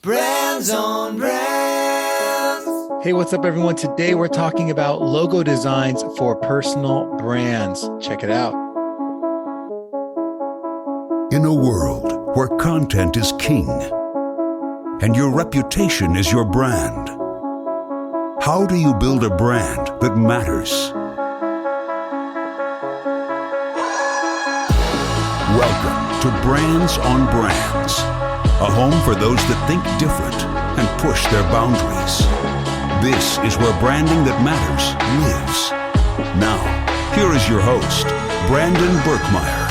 Brands on Brands. Hey, what's up, everyone? Today we're talking about logo designs for personal brands. Check it out. In a world where content is king and your reputation is your brand, how do you build a brand that matters? Welcome to Brands on Brands, a home for those that think different and push their boundaries. This is where branding that matters lives. Now, here is your host, Brandon Berkmeyer.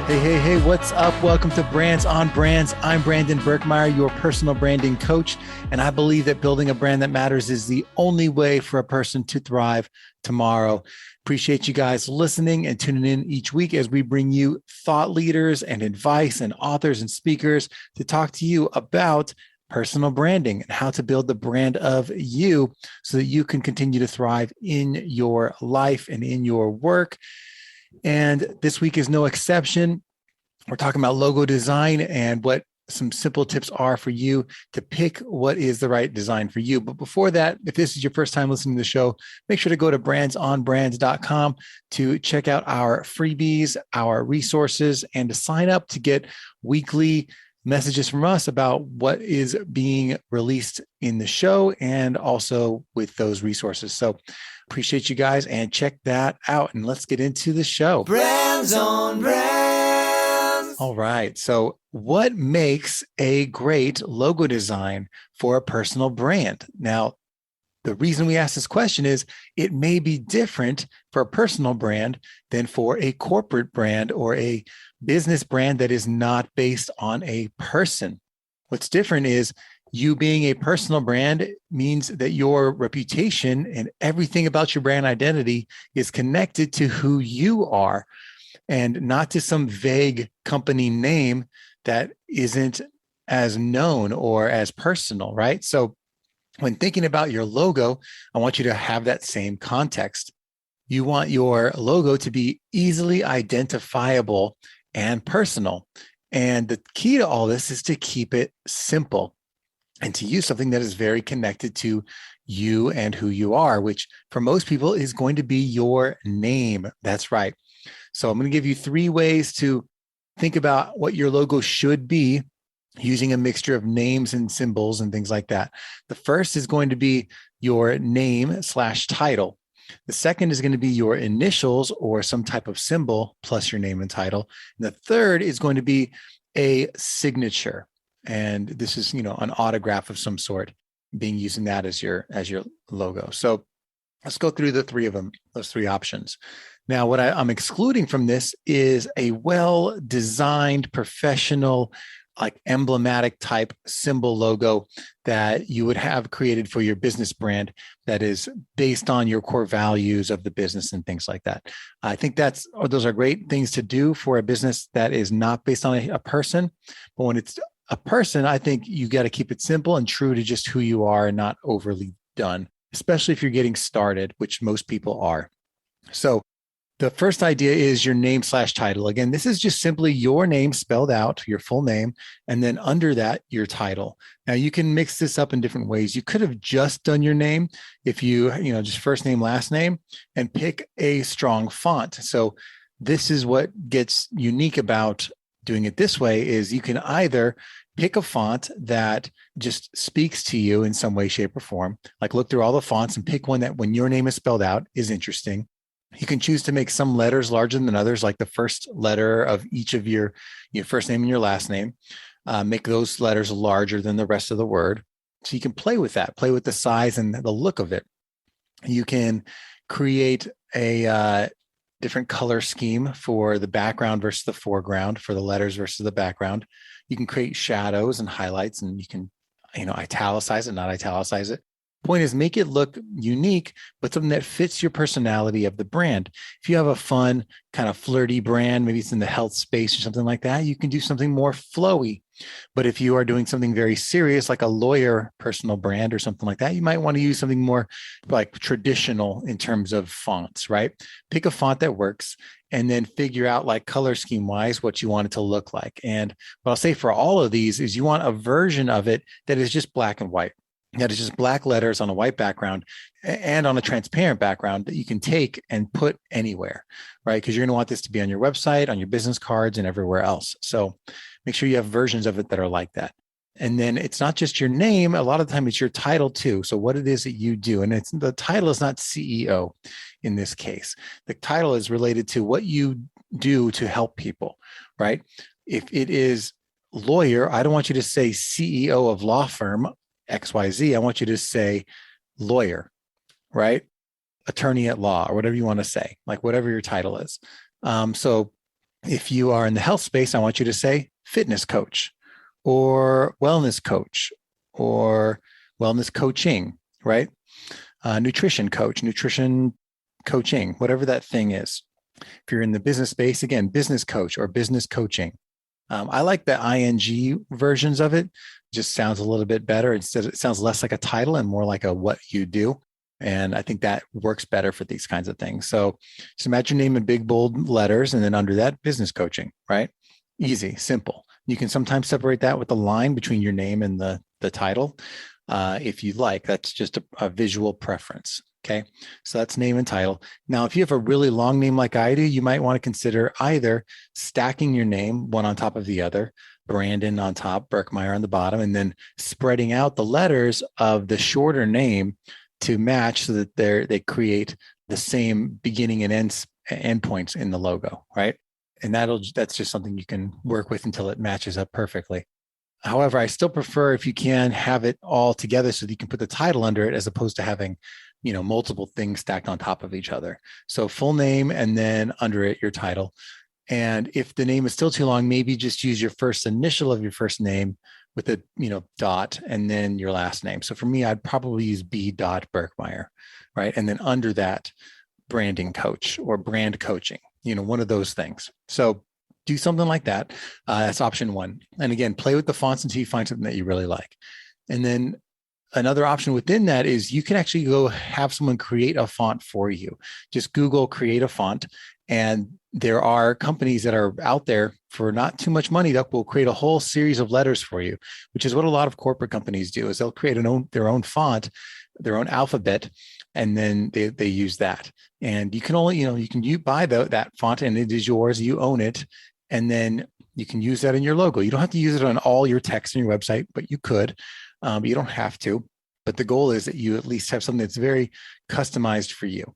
Hey, what's up? Welcome to Brands on Brands. I'm Brandon Berkmeyer, your personal branding coach, and I believe that building a brand that matters is the only way for a person to thrive tomorrow. Appreciate you guys listening and tuning in each week as we bring you thought leaders and advice and authors and speakers to talk to you about personal branding and how to build the brand of you so that you can continue to thrive in your life and in your work. And this week is no exception. We're talking about logo design and what some simple tips are for you to pick what is the right design for you. But before that, if this is your first time listening to the show, make sure to go to brandsonbrands.com to check out our freebies, our resources, and to sign up to get weekly messages from us about what is being released in the show and also with those resources. So appreciate you guys and check that out. And let's get into the show. Brands on Brands. All right. So what makes a great logo design for a personal brand? Now, the reason we ask this question is it may be different for a personal brand than for a corporate brand or a business brand that is not based on a person. What's different is you being a personal brand means that your reputation and everything about your brand identity is connected to who you are and not to some vague company name that isn't as known or as personal, right? So when thinking about your logo, I want you to have that same context. You want your logo to be easily identifiable and personal. And the key to all this is to keep it simple and to use something that is very connected to you and who you are, which for most people is going to be your name. That's right. So I'm going to give you 3 ways to think about what your logo should be using a mixture of names and symbols and things like that. The first is going to be your name/title. The second is going to be your initials or some type of symbol plus your name and title. And the third is going to be a signature. And this is, an autograph of some sort being using that as your logo. So let's go through the 3 of them, those 3 options. Now, what I'm excluding from this is a well-designed, professional, like emblematic type symbol logo that you would have created for your business brand that is based on your core values of the business and things like that. I think those are great things to do for a business that is not based on a person. But when it's a person, I think you got to keep it simple and true to just who you are and not overly done, especially if you're getting started, which most people are. So the first idea is your name/title. Again, this is just simply your name spelled out, your full name, and then under that, your title. Now, you can mix this up in different ways. You could have just done your name if you just first name, last name, and pick a strong font. So this is what gets unique about doing it this way is you can either pick a font that just speaks to you in some way, shape, or form, like look through all the fonts and pick one that when your name is spelled out is interesting. You can choose to make some letters larger than others, like the first letter of each of your first name and your last name. Make those letters larger than the rest of the word. So you can play with that, play with the size and the look of it. You can create a different color scheme for the background versus the foreground, for the letters versus the background. You can create shadows and highlights, and you can italicize it, not italicize it. Point is, make it look unique, but something that fits your personality of the brand. If you have a fun, kind of flirty brand, maybe it's in the health space or something like that, you can do something more flowy. But if you are doing something very serious, like a lawyer personal brand or something like that, you might want to use something more like traditional in terms of fonts, right? Pick a font that works and then figure out, like, color scheme wise, what you want it to look like. And what I'll say for all of these is you want a version of it that is just black and white. That is just black letters on a white background and on a transparent background that you can take and put anywhere, right? Because you're going to want this to be on your website, on your business cards, and everywhere else. So make sure you have versions of it that are like that. And then it's not just your name. A lot of the time it's your title too. So what it is that you do. And it's the title is not CEO in this case. The title is related to what you do to help people, right? If it is lawyer, I don't want you to say CEO of law firm XYZ. I want you to say lawyer, right? Attorney at law, or whatever you want to say, like whatever your title is. So if you are in the health space, I want you to say fitness coach or wellness coach or wellness coaching, right? Nutrition coach, nutrition coaching, whatever that thing is. If you're in the business space, again, business coach or business coaching. I like the ing versions of it. Just sounds a little bit better. Instead, it sounds less like a title and more like a what you do. And I think that works better for these kinds of things. So just imagine your name in big, bold letters, and then under that, business coaching, right? Easy, simple. You can sometimes separate that with a line between your name and the title if you like. That's just a visual preference. Okay, so that's name and title. Now, if you have a really long name like I do, you might want to consider either stacking your name one on top of the other, Brandon on top, Berkmeyer on the bottom, and then spreading out the letters of the shorter name to match so that they create the same beginning and end points in the logo, right? And that's just something you can work with until it matches up perfectly. However, I still prefer, if you can, have it all together so that you can put the title under it, as opposed to having, multiple things stacked on top of each other. So full name and then under it, your title. And if the name is still too long, maybe just use your first initial of your first name with a, dot and then your last name. So for me, I'd probably use B. Berkmeyer, right? And then under that, branding coach or brand coaching, one of those things. So do something like that. That's option one. And again, play with the fonts until you find something that you really like. And then another option within that is you can actually go have someone create a font for you. Just Google create a font. And there are companies that are out there for not too much money that will create a whole series of letters for you, which is what a lot of corporate companies do. Is they'll create their own font, their own alphabet, and then they use that. And you can only, you can buy that font and it is yours, you own it. And then you can use that in your logo. You don't have to use it on all your text on your website, but you could. But you don't have to. But the goal is that you at least have something that's very customized for you.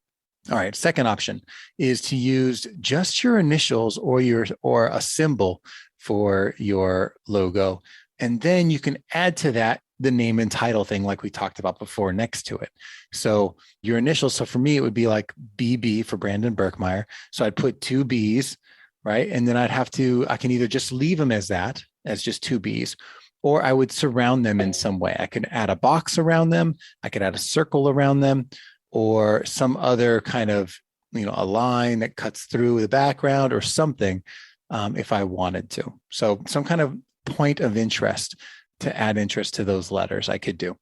All right. Second option is to use just your initials or a symbol for your logo. And then you can add to that the name and title thing like we talked about before next to it. So your initials. So for me, it would be like BB for Brandon Berkmeyer. So I'd put two B's, right? And then I can either just leave them as that, as just two B's, or I would surround them in some way. I could add a box around them. I could add a circle around them, or some other kind of, a line that cuts through the background or something if I wanted to. So some kind of point of interest to add interest to those letters I could do,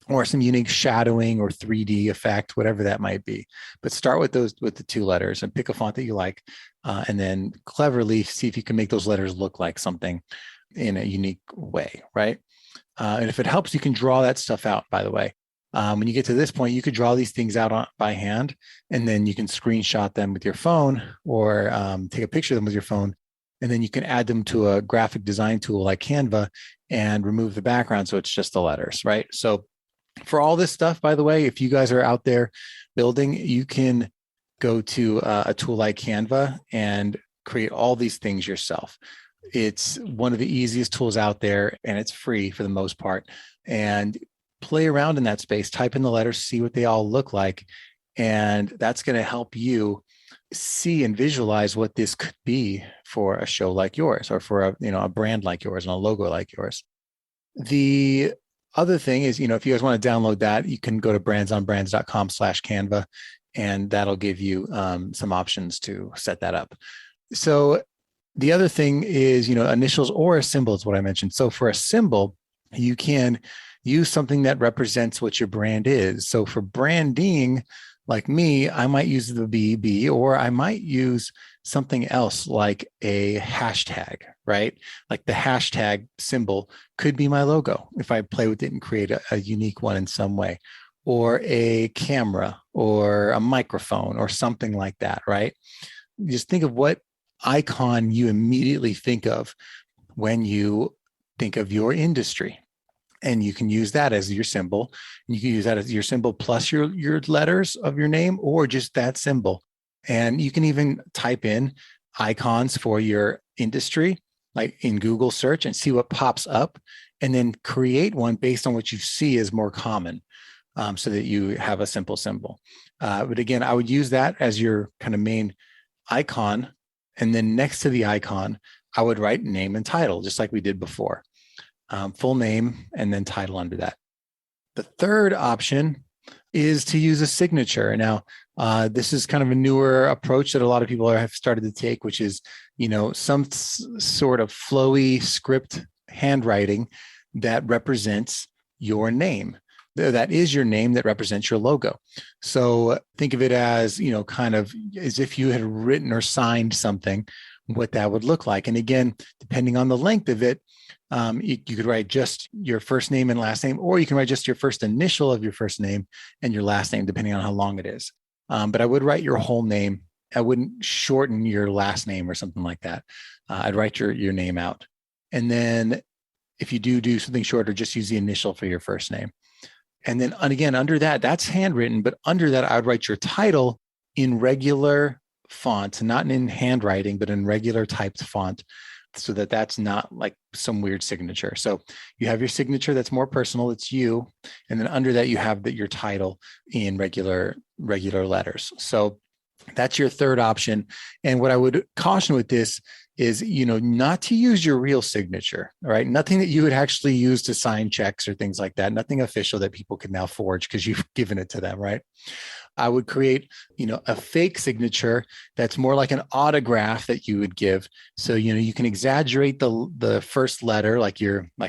or some unique shadowing or 3D effect, whatever that might be. But start with the two letters and pick a font that you like, and then cleverly see if you can make those letters look like something in a unique way, right? And if it helps, you can draw that stuff out, by the way. When you get to this point, you could draw these things out by hand, and then you can screenshot them with your phone or take a picture of them with your phone. And then you can add them to a graphic design tool like Canva and remove the background. So it's just the letters, right? So for all this stuff, by the way, if you guys are out there building, you can go to a tool like Canva and create all these things yourself. It's one of the easiest tools out there, and it's free for the most part. And play around in that space, type in the letters, see what they all look like. And that's going to help you see and visualize what this could be for a show like yours, or for a brand like yours and a logo like yours. The other thing is, if you guys want to download that, you can go to brandsonbrands.com/Canva, and that'll give you some options to set that up. So the other thing is, initials or a symbol is what I mentioned. So for a symbol, you can use something that represents what your brand is. So for branding, like me, I might use the BB, or I might use something else like a hashtag, right? Like the hashtag symbol could be my logo if I play with it and create a unique one in some way, or a camera or a microphone or something like that, right? Just think of what icon you immediately think of when you think of your industry. And you can use that as your symbol. You can use that as your symbol plus your letters of your name, or just that symbol. And you can even type in icons for your industry, like in Google search, and see what pops up, and then create one based on what you see is more common, so that you have a simple symbol. But again, I would use that as your kind of main icon. And then next to the icon, I would write name and title, just like we did before. Full name and then title under that. The third option is to use a signature. Now, this is kind of a newer approach that a lot of people have started to take, which is, some sort of flowy script handwriting that represents your name. That is your name that represents your logo. So think of it as, kind of as if you had written or signed something, what that would look like. And again, depending on the length of it, you could write just your first name and last name, or you can write just your first initial of your first name and your last name, depending on how long it is. But I would write your whole name. I wouldn't shorten your last name or something like that. I'd write your name out. And then if you do something shorter, just use the initial for your first name. And then, and again, under that, that's handwritten, but under that, I would write your title in regular font, not in handwriting, but in regular typed font, so that that's not like some weird signature. So you have your signature that's more personal, it's you. And then under that, you have your title in regular letters. So that's your third option. And what I would caution with this is, not to use your real signature, all right? Nothing that you would actually use to sign checks or things like that. Nothing official that people can now forge because you've given it to them, right? I would create, a fake signature that's more like an autograph that you would give. So, you can exaggerate the first letter, like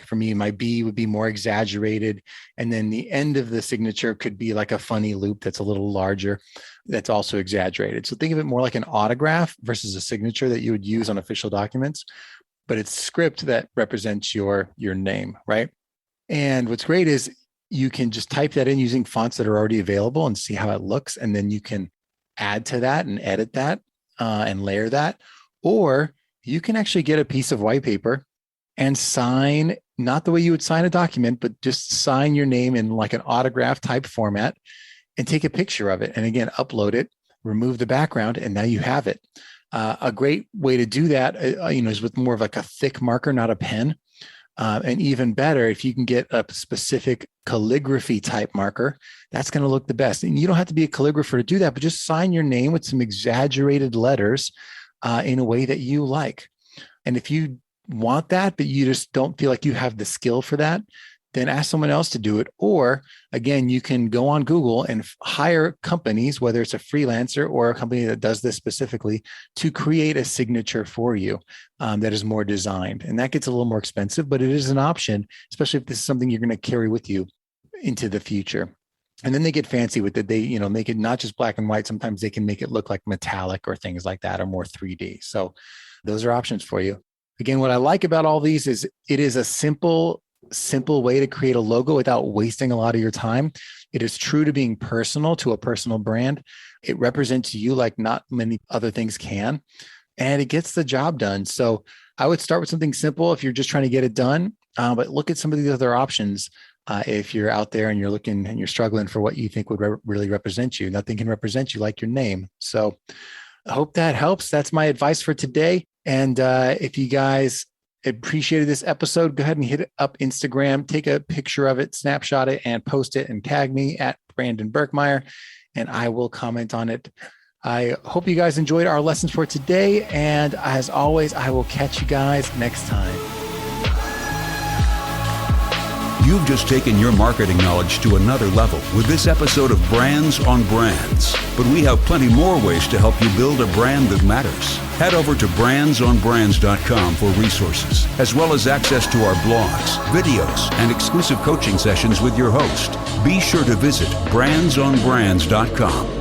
for me, my B would be more exaggerated. And then the end of the signature could be like a funny loop that's a little larger, that's also exaggerated. So think of it more like an autograph versus a signature that you would use on official documents, but it's script that represents your name, right? And what's great is you can just type that in using fonts that are already available and see how it looks. And then you can add to that and edit that and layer that. Or you can actually get a piece of white paper and sign, not the way you would sign a document, but just sign your name in like an autograph type format and take a picture of it. And again, upload it, remove the background, and now you have it. A great way to do that, is with more of like a thick marker, not a pen. And even better, if you can get a specific calligraphy type marker, that's going to look the best. And you don't have to be a calligrapher to do that, but just sign your name with some exaggerated letters in a way that you like. And if you want that, but you just don't feel like you have the skill for that, then ask someone else to do it. Or again, you can go on Google and hire companies, whether it's a freelancer or a company that does this specifically, to create a signature for you that is more designed. And that gets a little more expensive, but it is an option, especially if this is something you're going to carry with you into the future. And then they get fancy with it. They, make it not just black and white. Sometimes they can make it look like metallic or things like that, or more 3D. So those are options for you. Again, what I like about all these is it is a simple way to create a logo without wasting a lot of your time. It is true to being personal, to a personal brand. It represents you like not many other things can, and it gets the job done. So I would start with something simple if you're just trying to get it done, but look at some of the other options. If you're out there and you're looking and you're struggling for what you think would really represent you. Nothing can represent you like your name. So I hope that helps. That's my advice for today. And if you guys appreciated this episode, go ahead and hit up Instagram, take a picture of it, snapshot it, and post it and tag me at Brandon Berkmeyer, and I will comment on it. I hope you guys enjoyed our lessons for today. And as always, I will catch you guys next time. You've just taken your marketing knowledge to another level with this episode of Brands on Brands. But we have plenty more ways to help you build a brand that matters. Head over to brandsonbrands.com for resources, as well as access to our blogs, videos, and exclusive coaching sessions with your host. Be sure to visit brandsonbrands.com.